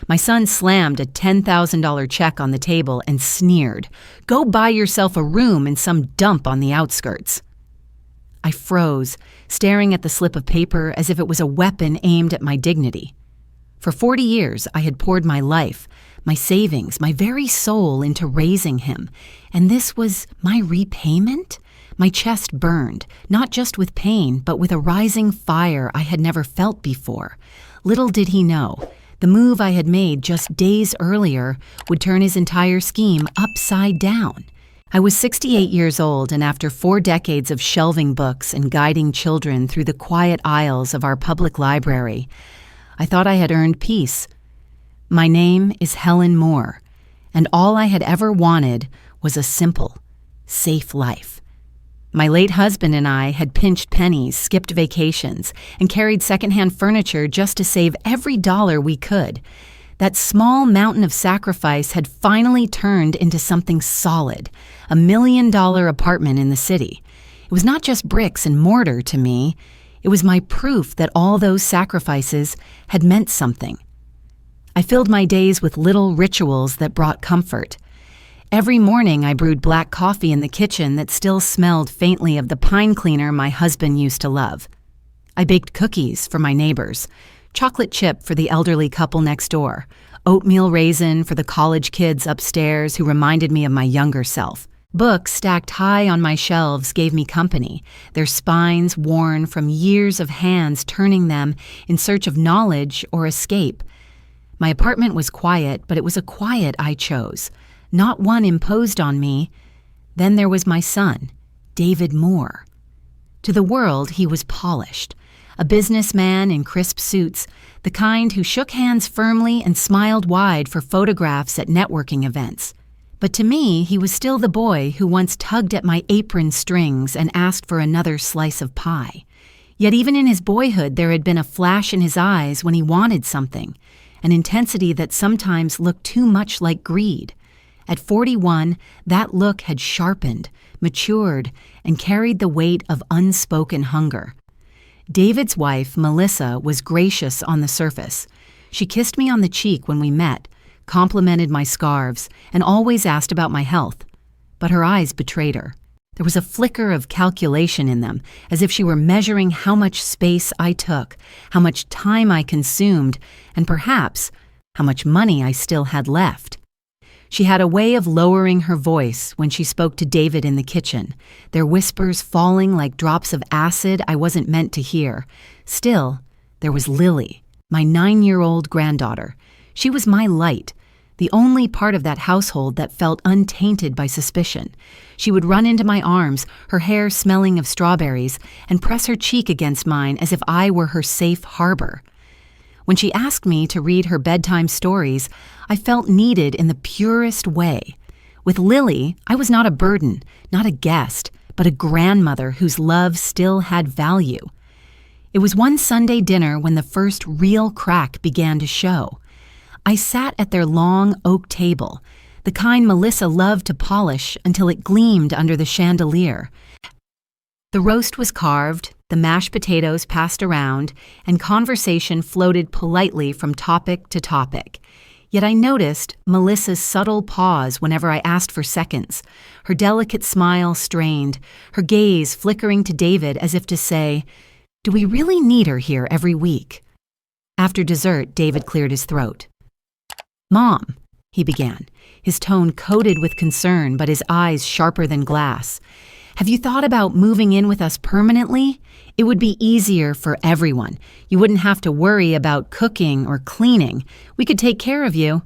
My son slammed a $10,000 check on the table and sneered, "Go buy yourself a room in some dump on the outskirts." I froze, staring at the slip of paper as if it was a weapon aimed at my dignity. For 40 years, I had poured my life, my savings, my very soul into raising him, and this was my repayment? My chest burned, not just with pain, but with a rising fire I had never felt before. Little did he know, the move I had made just days earlier would turn his entire scheme upside down. I was 68 years old, and after 4 decades of shelving books and guiding children through the quiet aisles of our public library, I thought I had earned peace. My name is Helen Moore, and all I had ever wanted was a simple, safe life. My late husband and I had pinched pennies, skipped vacations, and carried secondhand furniture just to save every dollar we could. That small mountain of sacrifice had finally turned into something solid, a $1 million apartment in the city. It was not just bricks and mortar to me. It was my proof that all those sacrifices had meant something. I filled my days with little rituals that brought comfort. Every morning I brewed black coffee in the kitchen that still smelled faintly of the pine cleaner my husband used to love. I baked cookies for my neighbors, chocolate chip for the elderly couple next door, oatmeal raisin for the college kids upstairs who reminded me of my younger self. Books stacked high on my shelves gave me company, their spines worn from years of hands turning them in search of knowledge or escape. My apartment was quiet, but it was a quiet I chose, not one imposed on me. Then there was my son, David Moore. To the world, he was polished, a businessman in crisp suits, the kind who shook hands firmly and smiled wide for photographs at networking events. But to me, he was still the boy who once tugged at my apron strings and asked for another slice of pie. Yet even in his boyhood, there had been a flash in his eyes when he wanted something, an intensity that sometimes looked too much like greed. At 41, that look had sharpened, matured, and carried the weight of unspoken hunger. David's wife, Melissa, was gracious on the surface. She kissed me on the cheek when we met, complimented my scarves, and always asked about my health. But her eyes betrayed her. There was a flicker of calculation in them, as if she were measuring how much space I took, how much time I consumed, and perhaps how much money I still had left. She had a way of lowering her voice when she spoke to David in the kitchen, their whispers falling like drops of acid I wasn't meant to hear. Still, there was Lily, my 9-year-old granddaughter. She was my light, the only part of that household that felt untainted by suspicion. She would run into my arms, her hair smelling of strawberries, and press her cheek against mine as if I were her safe harbor. When she asked me to read her bedtime stories, I felt needed in the purest way. With Lily, I was not a burden, not a guest, but a grandmother whose love still had value. It was one Sunday dinner when the first real crack began to show. I sat at their long oak table, the kind Melissa loved to polish until it gleamed under the chandelier. The roast was carved, the mashed potatoes passed around, and conversation floated politely from topic to topic. Yet I noticed Melissa's subtle pause whenever I asked for seconds, her delicate smile strained, her gaze flickering to David as if to say, "Do we really need her here every week?" After dessert, David cleared his throat. "Mom," he began, his tone coated with concern but his eyes sharper than glass, "have you thought about moving in with us permanently? It would be easier for everyone. You wouldn't have to worry about cooking or cleaning. We could take care of you."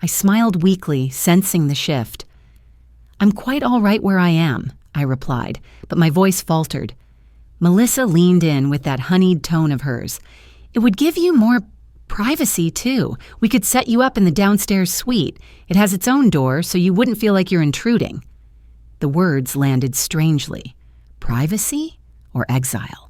I smiled weakly, sensing the shift. "I'm quite all right where I am," I replied, but my voice faltered. Melissa leaned in with that honeyed tone of hers. "It would give you more privacy, too. We could set you up in the downstairs suite. It has its own door, so you wouldn't feel like you're intruding." The words landed strangely. Privacy or exile?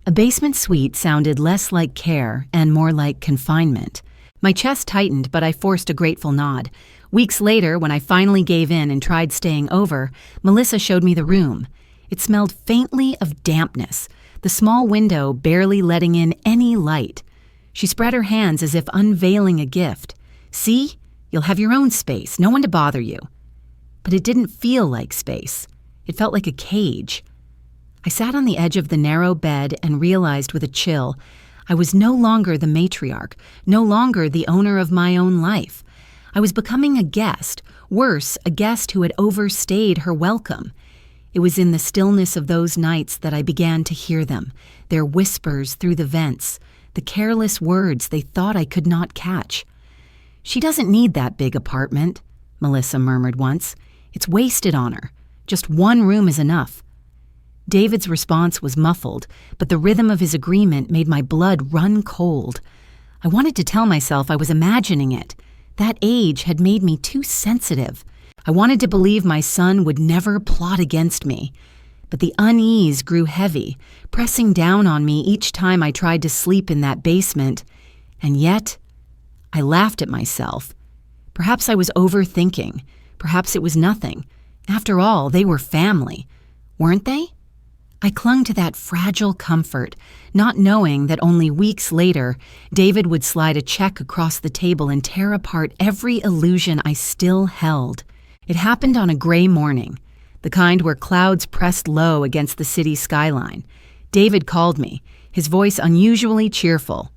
A basement suite sounded less like care and more like confinement. My chest tightened, but I forced a grateful nod. Weeks later, when I finally gave in and tried staying over, Melissa showed me the room. It smelled faintly of dampness, the small window barely letting in any light. She spread her hands as if unveiling a gift. See? You'll have your own space, no one to bother you. But it didn't feel like space. It felt like a cage. I sat on the edge of the narrow bed and realized with a chill, I was no longer the matriarch, no longer the owner of my own life. I was becoming a guest, worse, a guest who had overstayed her welcome. It was in the stillness of those nights that I began to hear them, their whispers through the vents, the careless words they thought I could not catch. "She doesn't need that big apartment," Melissa murmured once. "It's wasted on her. Just one room is enough." David's response was muffled, but the rhythm of his agreement made my blood run cold. I wanted to tell myself I was imagining it. That age had made me too sensitive. I wanted to believe my son would never plot against me. But the unease grew heavy, pressing down on me each time I tried to sleep in that basement. And yet, I laughed at myself. Perhaps I was overthinking. Perhaps it was nothing. After all, they were family, weren't they? I clung to that fragile comfort, not knowing that only weeks later, David would slide a check across the table and tear apart every illusion I still held. It happened on a gray morning, the kind where clouds pressed low against the city skyline. David called me, his voice unusually cheerful.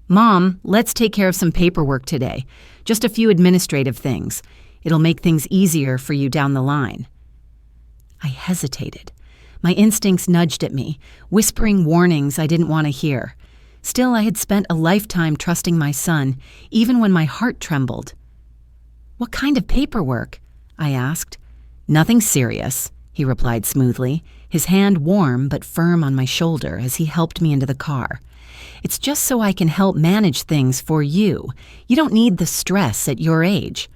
"Mom, let's take care of some paperwork today. Just a few administrative things. It'll make things easier for you down the line." I hesitated. My instincts nudged at me, whispering warnings I didn't want to hear. Still, I had spent a lifetime trusting my son, even when my heart trembled. "What kind of paperwork?" I asked. "Nothing serious," he replied smoothly, his hand warm but firm on my shoulder as he helped me into the car. "It's just so I can help manage things for you. You don't need the stress at your age."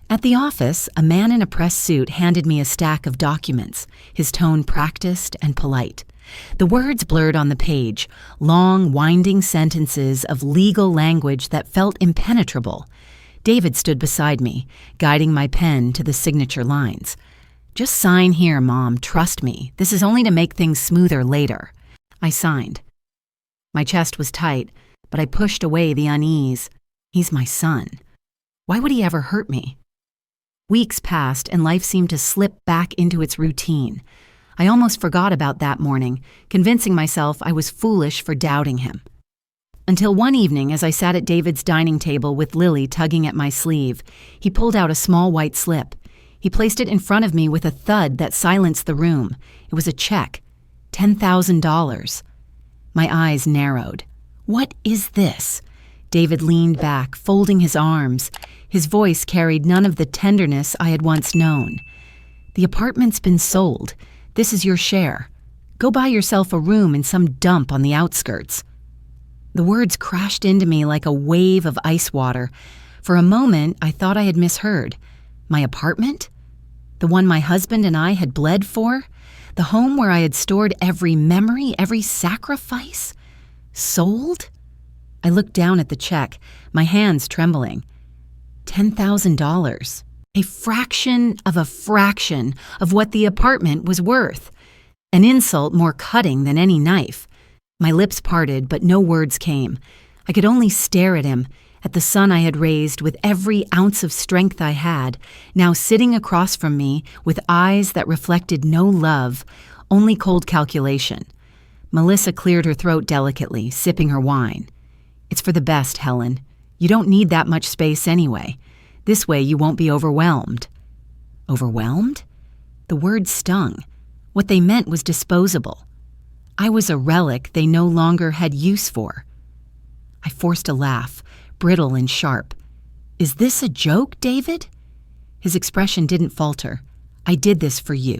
At the office, a man in a press suit handed me a stack of documents, his tone practiced and polite. The words blurred on the page, long, winding sentences of legal language that felt impenetrable. David stood beside me, guiding my pen to the signature lines. "Just sign here, Mom. Trust me. This is only to make things smoother later." I signed. My chest was tight, but I pushed away the unease. He's my son. Why would he ever hurt me? Weeks passed, and life seemed to slip back into its routine. I almost forgot about that morning, convincing myself I was foolish for doubting him. Until one evening, as I sat at David's dining table with Lily tugging at my sleeve, he pulled out a small white slip. He placed it in front of me with a thud that silenced the room. It was a check. $10,000. My eyes narrowed. "What is this?" David leaned back, folding his arms. His voice carried none of the tenderness I had once known. "The apartment's been sold. This is your share. Go buy yourself a room in some dump on the outskirts." The words crashed into me like a wave of ice water. For a moment, I thought I had misheard. My apartment? The one my husband and I had bled for? The home where I had stored every memory, every sacrifice? Sold? I looked down at the check, my hands trembling. $10,000. A fraction of what the apartment was worth. An insult more cutting than any knife. My lips parted, but no words came. I could only stare at him, at the son I had raised with every ounce of strength I had, now sitting across from me with eyes that reflected no love, only cold calculation. Melissa cleared her throat delicately, sipping her wine. "It's for the best, Helen. You don't need that much space anyway. This way you won't be overwhelmed." Overwhelmed? The word stung. What they meant was disposable. I was a relic they no longer had use for. I forced a laugh, brittle and sharp. "Is this a joke, David?" His expression didn't falter. "I did this for you.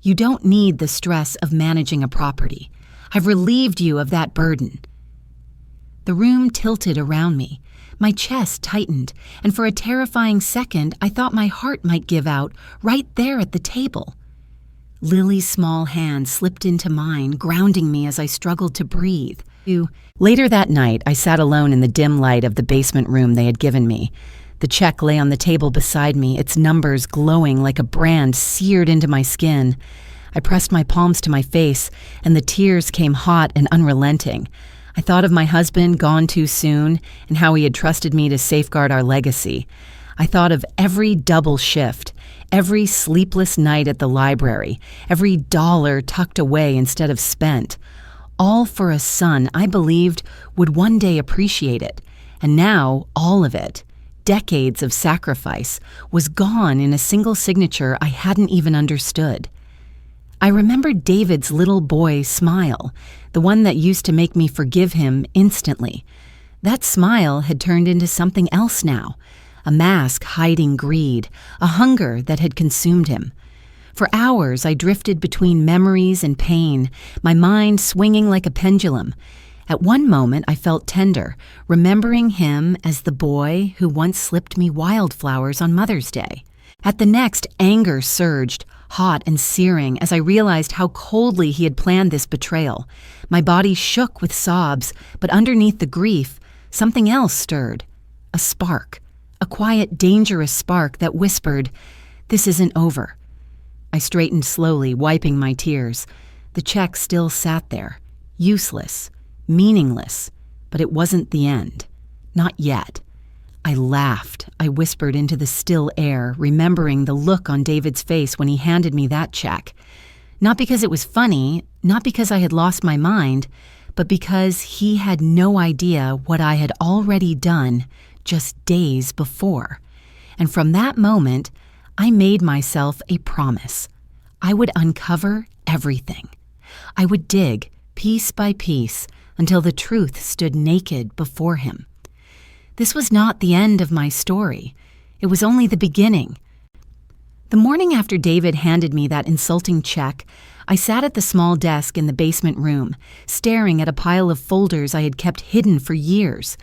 You don't need the stress of managing a property. I've relieved you of that burden." The room tilted around me. My chest tightened, and for a terrifying second, I thought my heart might give out right there at the table. Lily's small hand slipped into mine, grounding me as I struggled to breathe. Later that night, I sat alone in the dim light of the basement room they had given me. The check lay on the table beside me, its numbers glowing like a brand seared into my skin. I pressed my palms to my face, and the tears came hot and unrelenting. I thought of my husband gone too soon and how he had trusted me to safeguard our legacy. I thought of every double shift, every sleepless night at the library, every dollar tucked away instead of spent, all for a son I believed would one day appreciate it. And now, all of it, decades of sacrifice, was gone in a single signature I hadn't even understood. I remembered David's little boy smile, the one that used to make me forgive him instantly. That smile had turned into something else now, a mask hiding greed, a hunger that had consumed him. For hours I drifted between memories and pain, my mind swinging like a pendulum. At one moment I felt tender, remembering him as the boy who once slipped me wildflowers on Mother's Day. At the next, anger surged, hot and searing, as I realized how coldly he had planned this betrayal. My body shook with sobs, but underneath the grief, something else stirred. A spark, a quiet, dangerous spark that whispered, "This isn't over." I straightened slowly, wiping my tears. The check still sat there, useless, meaningless, but it wasn't the end. Not yet. I laughed. I whispered into the still air, remembering the look on David's face when he handed me that check. Not because it was funny, not because I had lost my mind, but because he had no idea what I had already done just days before. And from that moment, I made myself a promise. I would uncover everything. I would dig, piece by piece, until the truth stood naked before him. This was not the end of my story. It was only the beginning. The morning after David handed me that insulting check, I sat at the small desk in the basement room, staring at a pile of folders I had kept hidden for years.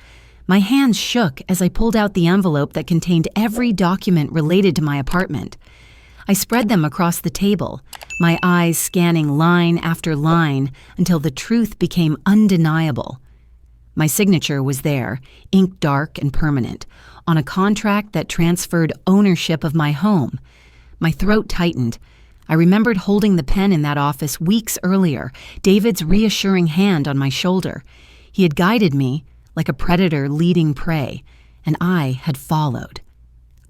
My hands shook as I pulled out the envelope that contained every document related to my apartment. I spread them across the table, my eyes scanning line after line until the truth became undeniable. My signature was there, ink dark and permanent, on a contract that transferred ownership of my home. My throat tightened. I remembered holding the pen in that office weeks earlier, David's reassuring hand on my shoulder. He had guided me, like a predator leading prey, and I had followed.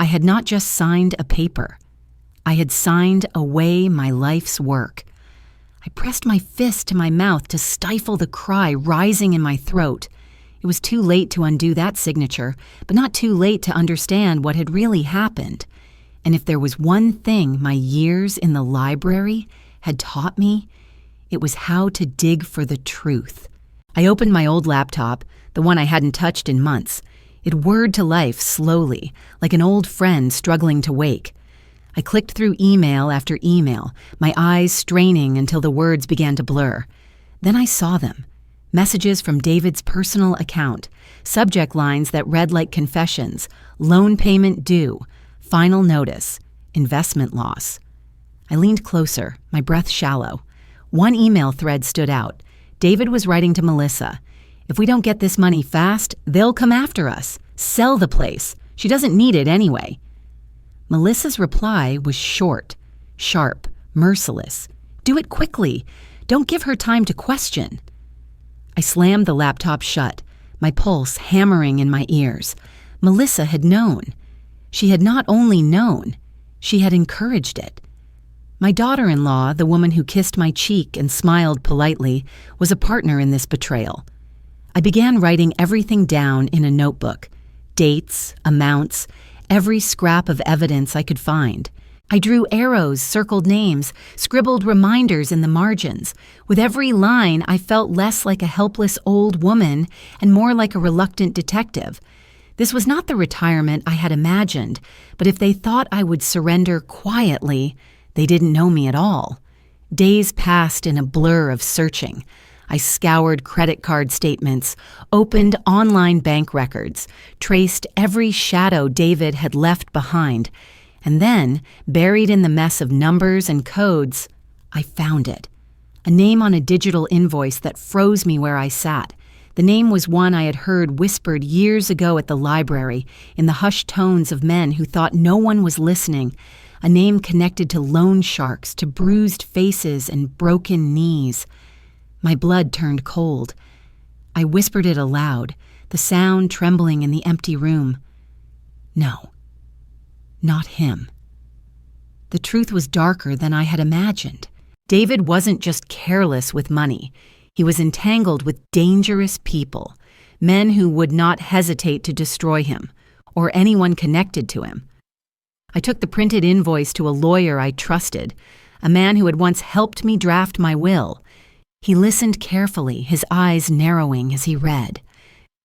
I had not just signed a paper. I had signed away my life's work. I pressed my fist to my mouth to stifle the cry rising in my throat. It was too late to undo that signature, but not too late to understand what had really happened. And if there was one thing my years in the library had taught me, it was how to dig for the truth. I opened my old laptop, the one I hadn't touched in months. It whirred to life slowly, like an old friend struggling to wake. I clicked through email after email, my eyes straining until the words began to blur. Then I saw them. Messages from David's personal account, subject lines that read like confessions, loan payment due, final notice, investment loss. I leaned closer, my breath shallow. One email thread stood out. David was writing to Melissa, "If we don't get this money fast, they'll come after us. Sell the place. She doesn't need it anyway." Melissa's reply was short, sharp, merciless. "Do it quickly. Don't give her time to question." I slammed the laptop shut, my pulse hammering in my ears. Melissa had known. She had not only known, she had encouraged it. My daughter-in-law, the woman who kissed my cheek and smiled politely, was a partner in this betrayal. I began writing everything down in a notebook. Dates, amounts, every scrap of evidence I could find. I drew arrows, circled names, scribbled reminders in the margins. With every line, I felt less like a helpless old woman and more like a reluctant detective. This was not the retirement I had imagined, but if they thought I would surrender quietly, they didn't know me at all. Days passed in a blur of searching. I scoured credit card statements, opened online bank records, traced every shadow David had left behind, and then, buried in the mess of numbers and codes, I found it. A name on a digital invoice that froze me where I sat. The name was one I had heard whispered years ago at the library, in the hushed tones of men who thought no one was listening. A name connected to loan sharks, to bruised faces and broken knees. My blood turned cold. I whispered it aloud, the sound trembling in the empty room. No, not him. The truth was darker than I had imagined. David wasn't just careless with money. He was entangled with dangerous people, men who would not hesitate to destroy him, or anyone connected to him. I took the printed invoice to a lawyer I trusted, a man who had once helped me draft my will. He listened carefully, his eyes narrowing as he read.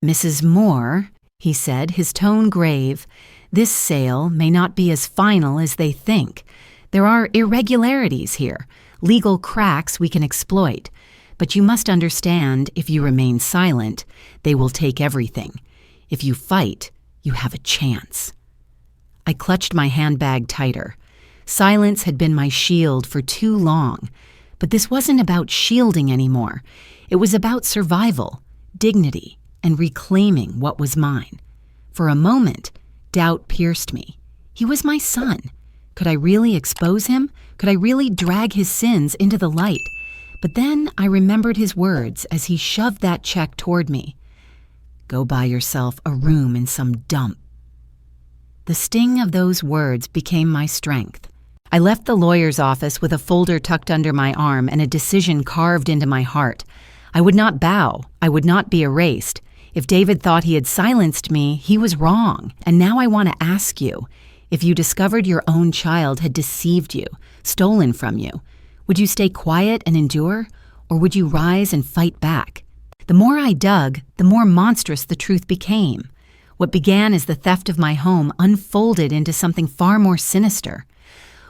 "Mrs. Moore," he said, his tone grave, "this sale may not be as final as they think. There are irregularities here, legal cracks we can exploit. But you must understand, if you remain silent, they will take everything. If you fight, you have a chance." I clutched my handbag tighter. Silence had been my shield for too long. But this wasn't about shielding anymore. It was about survival, dignity, and reclaiming what was mine. For a moment, doubt pierced me. He was my son. Could I really expose him? Could I really drag his sins into the light? But then I remembered his words as he shoved that check toward me. "Go buy yourself a room in some dump." The sting of those words became my strength. I left the lawyer's office with a folder tucked under my arm and a decision carved into my heart. I would not bow. I would not be erased. If David thought he had silenced me, he was wrong. And now I want to ask you, if you discovered your own child had deceived you, stolen from you, would you stay quiet and endure, or would you rise and fight back? The more I dug, the more monstrous the truth became. What began as the theft of my home unfolded into something far more sinister.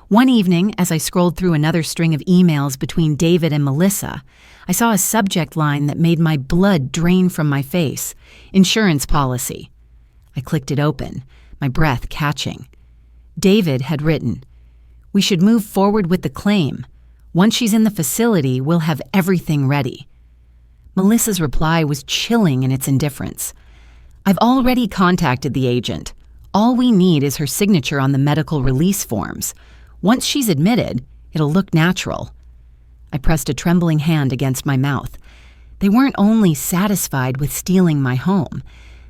One evening, as I scrolled through another string of emails between David and Melissa, I saw a subject line that made my blood drain from my face. Insurance policy. I clicked it open, my breath catching. David had written, "We should move forward with the claim. Once she's in the facility, we'll have everything ready." Melissa's reply was chilling in its indifference. "I've already contacted the agent. All we need is her signature on the medical release forms. Once she's admitted, it'll look natural." I pressed a trembling hand against my mouth. They weren't only satisfied with stealing my home.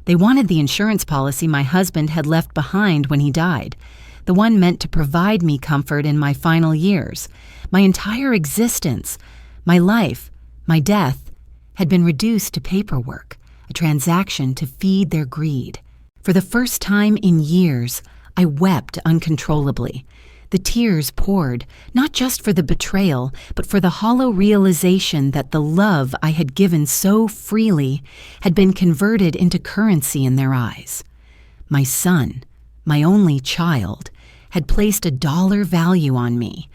They wanted the insurance policy my husband had left behind when he died, the one meant to provide me comfort in my final years. My entire existence, my life, my death, had been reduced to paperwork, a transaction to feed their greed. For the first time in years, I wept uncontrollably. The tears poured, not just for the betrayal, but for the hollow realization that the love I had given so freely had been converted into currency in their eyes. My son, my only child, had placed a dollar value on me.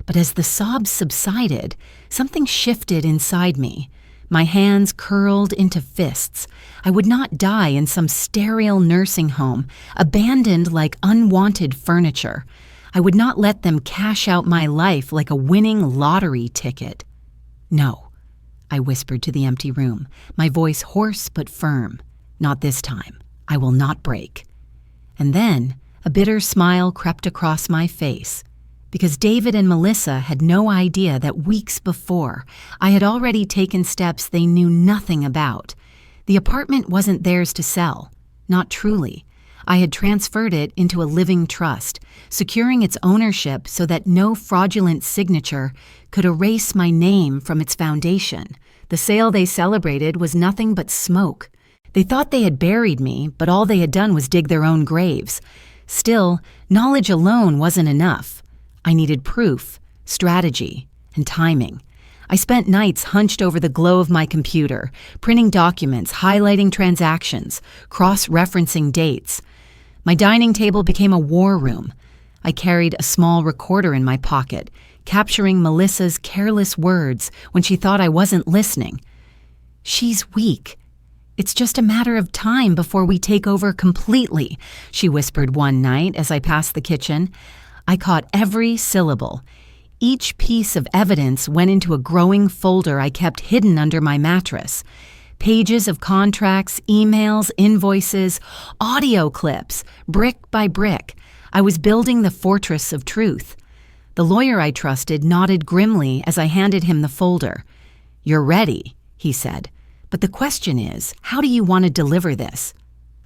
But as the sobs subsided, something shifted inside me. My hands curled into fists. I would not die in some sterile nursing home, abandoned like unwanted furniture. I would not let them cash out my life like a winning lottery ticket. "No," I whispered to the empty room, my voice hoarse but firm. "Not this time. I will not break." And then a bitter smile crept across my face, because David and Melissa had no idea that weeks before, I had already taken steps they knew nothing about. The apartment wasn't theirs to sell, not truly. I had transferred it into a living trust, securing its ownership so that no fraudulent signature could erase my name from its foundation. The sale they celebrated was nothing but smoke. They thought they had buried me, but all they had done was dig their own graves. Still, knowledge alone wasn't enough. I needed proof, strategy, and timing. I spent nights hunched over the glow of my computer, printing documents, highlighting transactions, cross-referencing dates. My dining table became a war room. I carried a small recorder in my pocket, capturing Melissa's careless words when she thought I wasn't listening. "She's weak. It's just a matter of time before we take over completely," she whispered one night as I passed the kitchen. I caught every syllable. Each piece of evidence went into a growing folder I kept hidden under my mattress. Pages of contracts, emails, invoices, audio clips, brick by brick. I was building the fortress of truth. The lawyer I trusted nodded grimly as I handed him the folder. "You're ready," he said, But the question is, how do you want to deliver this?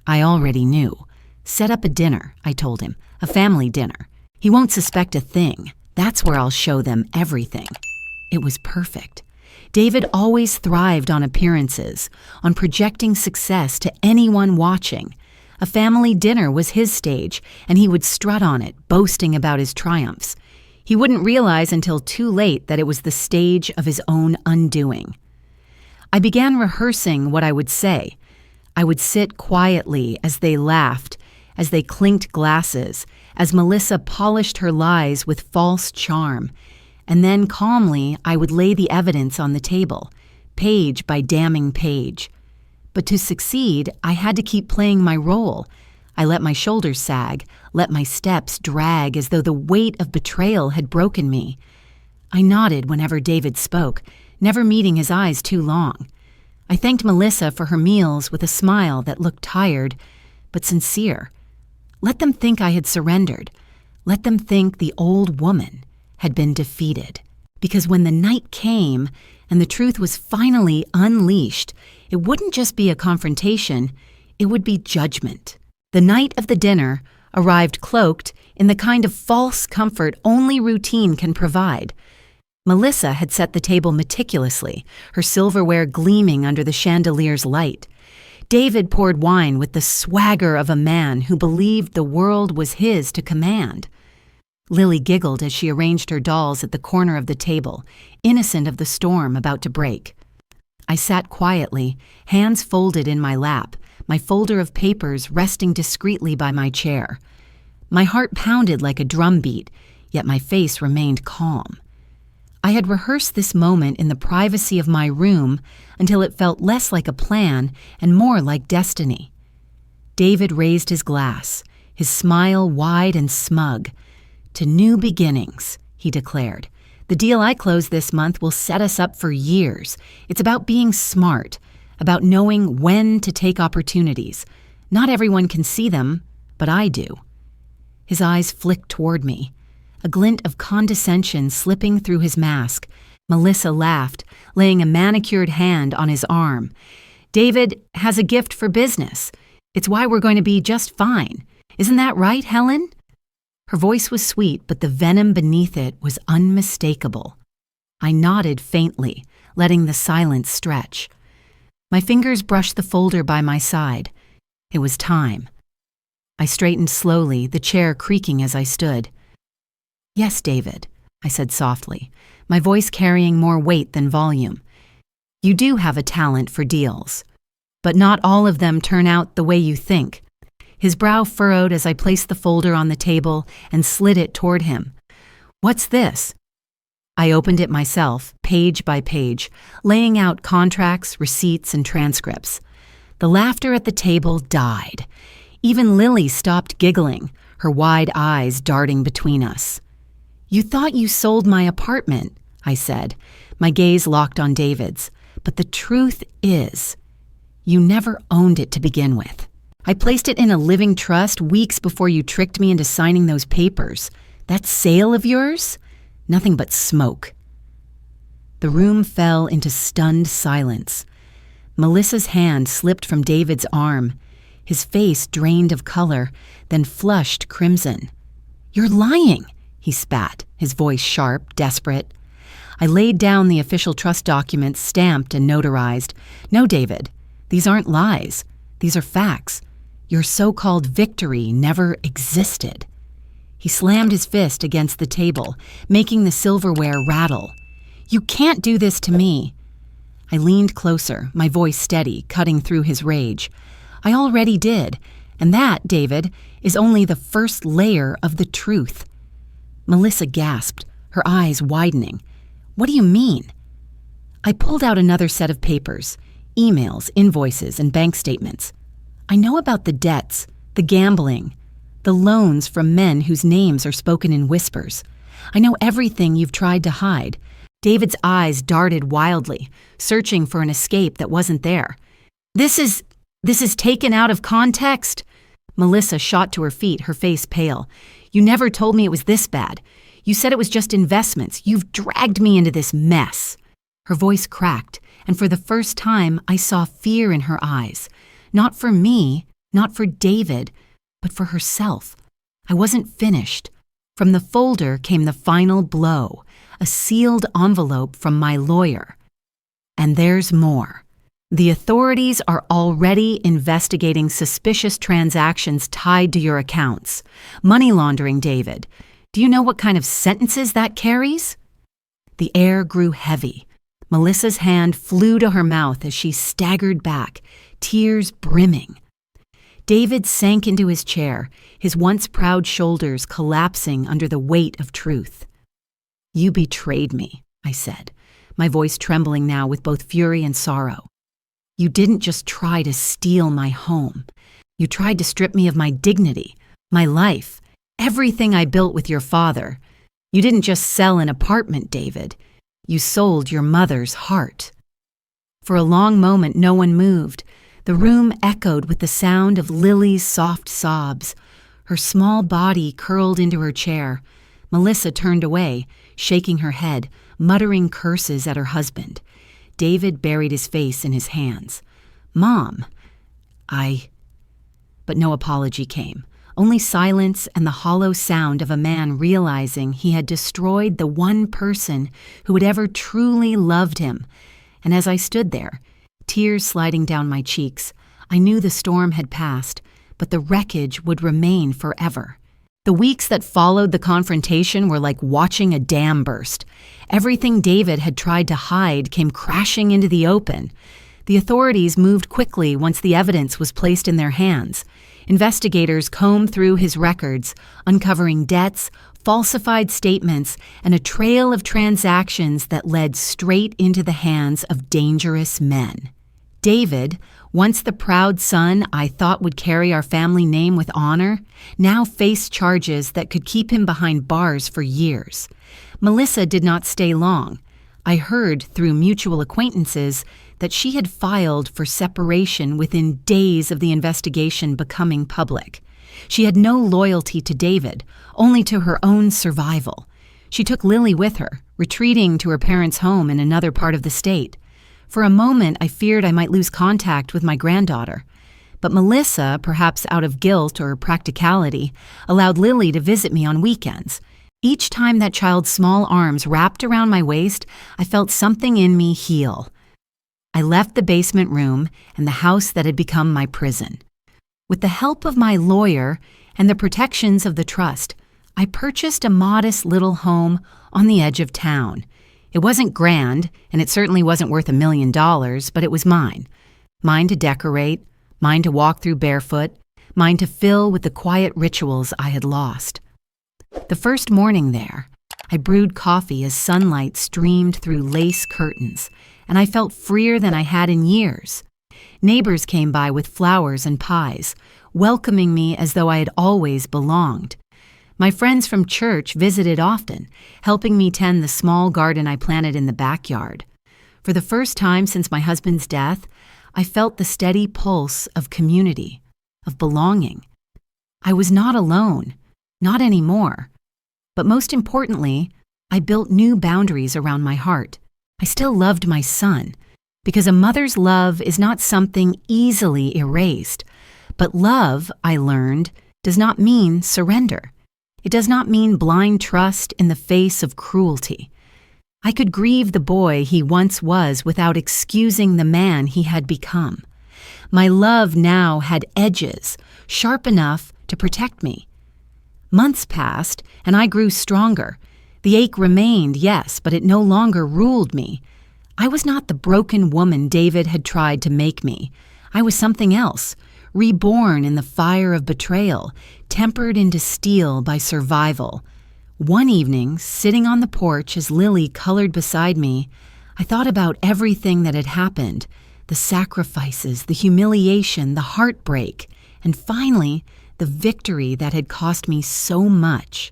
I already knew. Set up a dinner, I told him, a family dinner. He won't suspect a thing. That's where I'll show them everything. It was perfect. David always thrived on appearances, on projecting success to anyone watching. A family dinner was his stage, and he would strut on it, boasting about his triumphs. He wouldn't realize until too late that it was the stage of his own undoing. I began rehearsing what I would say. I would sit quietly as they laughed, as they clinked glasses, as Melissa polished her lies with false charm. And then calmly, I would lay the evidence on the table, page by damning page. But to succeed, I had to keep playing my role. I let my shoulders sag, let my steps drag as though the weight of betrayal had broken me. I nodded whenever David spoke, never meeting his eyes too long. I thanked Melissa for her meals with a smile that looked tired, but sincere. Let them think I had surrendered. Let them think the old woman had been defeated. Because when the night came and the truth was finally unleashed, it wouldn't just be a confrontation, it would be judgment. The night of the dinner arrived cloaked in the kind of false comfort only routine can provide. Melissa had set the table meticulously, her silverware gleaming under the chandelier's light. David poured wine with the swagger of a man who believed the world was his to command. Lily giggled as she arranged her dolls at the corner of the table, innocent of the storm about to break. I sat quietly, hands folded in my lap, my folder of papers resting discreetly by my chair. My heart pounded like a drumbeat, yet my face remained calm. I had rehearsed this moment in the privacy of my room until it felt less like a plan and more like destiny. David raised his glass, his smile wide and smug. "To new beginnings," he declared. "The deal I closed this month will set us up for years. It's about being smart, about knowing when to take opportunities. Not everyone can see them, but I do." His eyes flicked toward me, a glint of condescension slipping through his mask. Melissa laughed, laying a manicured hand on his arm. "David has a gift for business. It's why we're going to be just fine. Isn't that right, Helen?" Her voice was sweet, but the venom beneath it was unmistakable. I nodded faintly, letting the silence stretch. My fingers brushed the folder by my side. It was time. I straightened slowly, the chair creaking as I stood. "Yes, David," I said softly, my voice carrying more weight than volume. "You do have a talent for deals, but not all of them turn out the way you think." His brow furrowed as I placed the folder on the table and slid it toward him. "What's this?" I opened it myself, page by page, laying out contracts, receipts, and transcripts. The laughter at the table died. Even Lily stopped giggling, her wide eyes darting between us. "You thought you sold my apartment," I said, my gaze locked on David's. "But the truth is, you never owned it to begin with. I placed it in a living trust weeks before you tricked me into signing those papers. That sale of yours? Nothing but smoke." The room fell into stunned silence. Melissa's hand slipped from David's arm. His face drained of color, then flushed crimson. "You're lying," he spat, his voice sharp, desperate. I laid down the official trust documents, stamped and notarized. "No, David, these aren't lies. These are facts. Your so-called victory never existed." He slammed his fist against the table, making the silverware rattle. "You can't do this to me." I leaned closer, my voice steady, cutting through his rage. "I already did, and that, David, is only the first layer of the truth." Melissa gasped, her eyes widening. "What do you mean?" I pulled out another set of papers, emails, invoices, and bank statements. "I know about the debts, the gambling, the loans from men whose names are spoken in whispers. I know everything you've tried to hide." David's eyes darted wildly, searching for an escape that wasn't there. This is taken out of context." Melissa shot to her feet, her face pale. "You never told me it was this bad. You said it was just investments. You've dragged me into this mess." Her voice cracked, and for the first time I saw fear in her eyes. Not for me, not for David, but for herself. I wasn't finished. From the folder came the final blow, a sealed envelope from my lawyer. And there's more. The authorities are already investigating suspicious transactions tied to your accounts. Money laundering, David. Do you know what kind of sentences that carries? The air grew heavy. Melissa's hand flew to her mouth as she staggered back, tears brimming. David sank into his chair, his once proud shoulders collapsing under the weight of truth. "You betrayed me," I said, my voice trembling now with both fury and sorrow. "You didn't just try to steal my home. You tried to strip me of my dignity, my life, everything I built with your father. You didn't just sell an apartment, David. You sold your mother's heart." For a long moment, no one moved. The room echoed with the sound of Lily's soft sobs. Her small body curled into her chair. Melissa turned away, shaking her head, muttering curses at her husband. David buried his face in his hands. "Mom, But no apology came. Only silence and the hollow sound of a man realizing he had destroyed the one person who had ever truly loved him. And as I stood there, tears sliding down my cheeks, I knew the storm had passed, but the wreckage would remain forever. The weeks that followed the confrontation were like watching a dam burst. Everything David had tried to hide came crashing into the open. The authorities moved quickly once the evidence was placed in their hands. Investigators combed through his records, uncovering debts, falsified statements, and a trail of transactions that led straight into the hands of dangerous men. David, once the proud son I thought would carry our family name with honor, now faced charges that could keep him behind bars for years. Melissa did not stay long. I heard through mutual acquaintances that she had filed for separation within days of the investigation becoming public. She had no loyalty to David, only to her own survival. She took Lily with her, retreating to her parents' home in another part of the state. For a moment, I feared I might lose contact with my granddaughter. But Melissa, perhaps out of guilt or practicality, allowed Lily to visit me on weekends. Each time that child's small arms wrapped around my waist, I felt something in me heal. I left the basement room and the house that had become my prison. With the help of my lawyer and the protections of the trust, I purchased a modest little home on the edge of town. It wasn't grand, and it certainly wasn't worth $1 million, but it was mine. Mine to decorate, mine to walk through barefoot, mine to fill with the quiet rituals I had lost. The first morning there, I brewed coffee as sunlight streamed through lace curtains, and I felt freer than I had in years. Neighbors came by with flowers and pies, welcoming me as though I had always belonged. My friends from church visited often, helping me tend the small garden I planted in the backyard. For the first time since my husband's death, I felt the steady pulse of community, of belonging. I was not alone, not anymore. But most importantly, I built new boundaries around my heart. I still loved my son, because a mother's love is not something easily erased. But love, I learned, does not mean surrender. It does not mean blind trust in the face of cruelty. I could grieve the boy he once was without excusing the man he had become. My love now had edges, sharp enough to protect me. Months passed, and I grew stronger. The ache remained, yes, but it no longer ruled me. I was not the broken woman David had tried to make me. I was something else, reborn in the fire of betrayal, tempered into steel by survival. One evening, sitting on the porch as Lily colored beside me, I thought about everything that had happened, the sacrifices, the humiliation, the heartbreak, and finally, the victory that had cost me so much.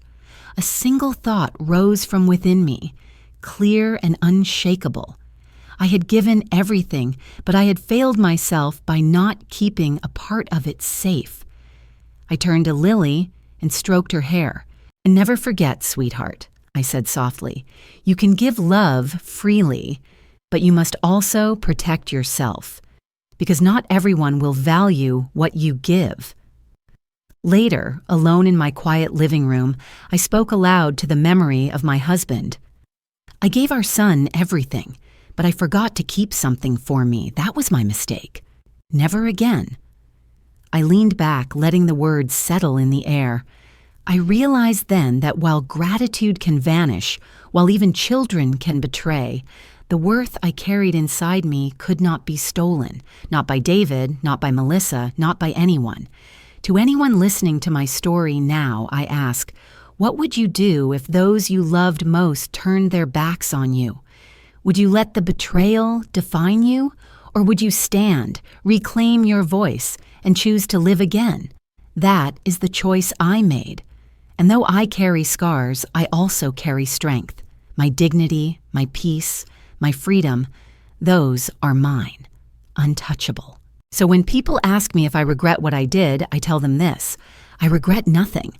A single thought rose from within me, clear and unshakable. I had given everything, but I had failed myself by not keeping a part of it safe. I turned to Lily and stroked her hair. "And never forget, sweetheart," I said softly, "you can give love freely, but you must also protect yourself, because not everyone will value what you give. Later, alone in my quiet living room, I spoke aloud to the memory of my husband. I gave our son everything, but I forgot to keep something for me. That was my mistake. Never again. I leaned back, letting the words settle in the air. I realized then that while gratitude can vanish, while even children can betray, the worth I carried inside me could not be stolen. Not by David, not by Melissa, not by anyone. To anyone listening to my story now, I ask, what would you do if those you loved most turned their backs on you? Would you let the betrayal define you? Or would you stand, reclaim your voice, and choose to live again? That is the choice I made. And though I carry scars, I also carry strength. My dignity, my peace, my freedom, those are mine, untouchable. So when people ask me if I regret what I did, I tell them this: I regret nothing,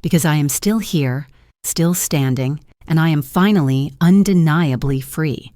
because I am still here, still standing, and I am finally undeniably free.